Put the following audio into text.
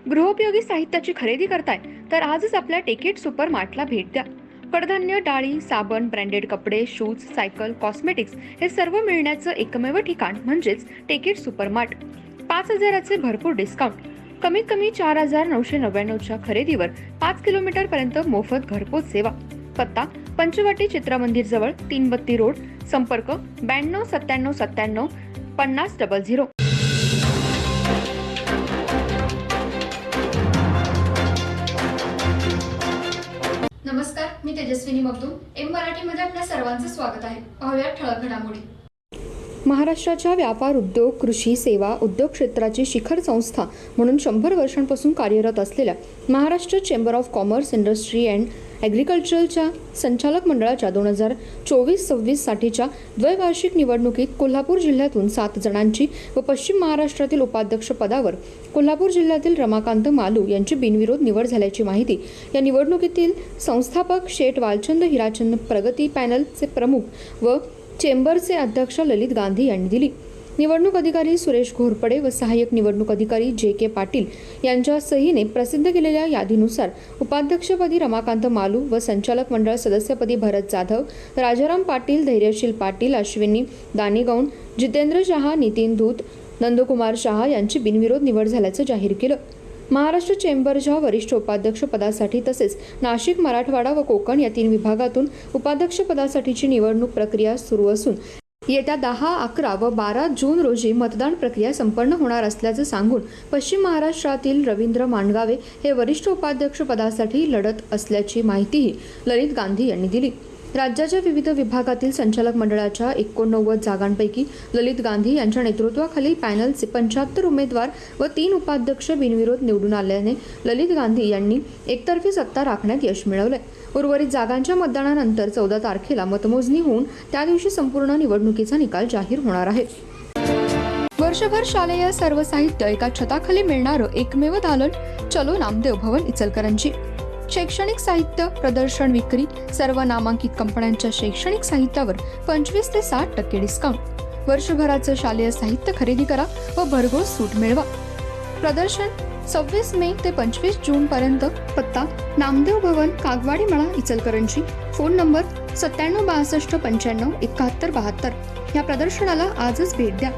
गृहोपयोगी साहित्याची खरेदी करताय तर आजच आपल्या टेकेट सुपर मार्टला भेट द्या. कडधान्य, डाळी, साबण, ब्रँडेड कपडे, शूज, सायकल, कॉस्मेटिक्स हे सर्व मिळण्याचं एकमेव ठिकाण म्हणजेच टेकेट सुपर मार्ट. 5,000चे भरपूर डिस्काउंट. कमीत कमी 4,999च्या खरेदीवर 5 किलोमीटर पर्यंत मोफत घरपोच सेवा. पत्ता पंचवटी चित्रमंदिर जवळ, 332 रोड. संपर्क 92 97 97 50 00. नमस्कार, मी तेजस्विनी मगदूम. एम मराठीमध्ये आपल्या सर्वांचं स्वागत आहे. पाहूया ठळक घडामोडी. महाराष्ट्राच्या व्यापार, उद्योग, कृषी सेवा उद्योग क्षेत्राची शिखर संस्था म्हणून 100 वर्षांपासून कार्यरत असलेल्या Maharashtra chamber of commerce, industry and ॲग्रिकल्चरच्या संचालक मंडळाच्या 2024-26 साठीच्या द्वैवार्षिक निवडणुकीत कोल्हापूर जिल्ह्यातून 7 जणांची व पश्चिम महाराष्ट्रातील उपाध्यक्ष पदावर कोल्हापूर जिल्ह्यातील रमाकांत मालू यांची बिनविरोध निवड झाल्याची माहिती या निवडणुकीतील संस्थापक शेठ वालचंद हिराचंद प्रगती पॅनलचे प्रमुख व चेंबरचे अध्यक्ष ललित गांधी यांनी दिली. निवडणूक अधिकारी सुरेश घोरपडे व सहाय्यक निवडणूक अधिकारी जे.के. पाटील यांच्या सहीने प्रसिद्ध केलेल्या यादीनुसार उपाध्यक्षपदी रमाकांत मालू व संचालक मंडळ सदस्यपदी भरत जाधव, राजाराम पाटील, धैर्यशील पाटील, अश्विनी दानिगौन, जितेंद्र शहा, नितीन धूत, नंदकुमार शहा यांची बिनविरोध निवड झाल्याचं जाहीर केलं. महाराष्ट्र चेंबरच्या वरिष्ठ उपाध्यक्ष पदासाठी तसेच नाशिक, मराठवाडा व कोकण या 3 विभागातून उपाध्यक्ष पदासाठीची निवडणूक प्रक्रिया सुरू असून येत्या 10, 11 व 12 जून रोजी मतदान प्रक्रिया संपन्न होणार असल्याचं सांगून पश्चिम महाराष्ट्रातील रवींद्र मांडगावे हे वरिष्ठ उपाध्यक्ष पदासाठी लढत असल्याची माहितीही ललित गांधी यांनी दिली. राज्याच्या विविध विभागातील संचालक मंडळाच्या 89 जागांपैकी ललित गांधी यांच्या नेतृत्वाखालील पॅनलचे 75 उमेदवार व 3 उपाध्यक्ष बिनविरोध निवडून आल्याने ललित गांधी यांनी एकतर्फी सत्ता राखण्यात यश मिळवले. उर्वरित जागांच्या मतदानानंतर 14 तारखेला मतमोजणी होऊन त्या दिवशी संपूर्ण निवडणुकीचा निकाल जाहीर होणार आहे. वर्षभर शालेय सर्व साहित्य एका छताखाली मिळणारं एकमेव दालन चलो नामदेव भवन इचलकरंजी. शैक्षणिक साहित्य प्रदर्शन, विक्री, सर्व नामांकित कंपन्यांच्या शैक्षणिक साहित्यावर 25 ते 60% डिस्काउंट. वर्षभराचं शालेय साहित्य खरेदी करा व भरघोस सूट मिळवा. प्रदर्शन 26 मे ते 25 जून पर्यंत. पत्ता नामदेव भवन, कागवाडी मळा, इचलकरंजी. Phone number 97 62 95 71 72. या प्रदर्शनाला आजच भेट द्या.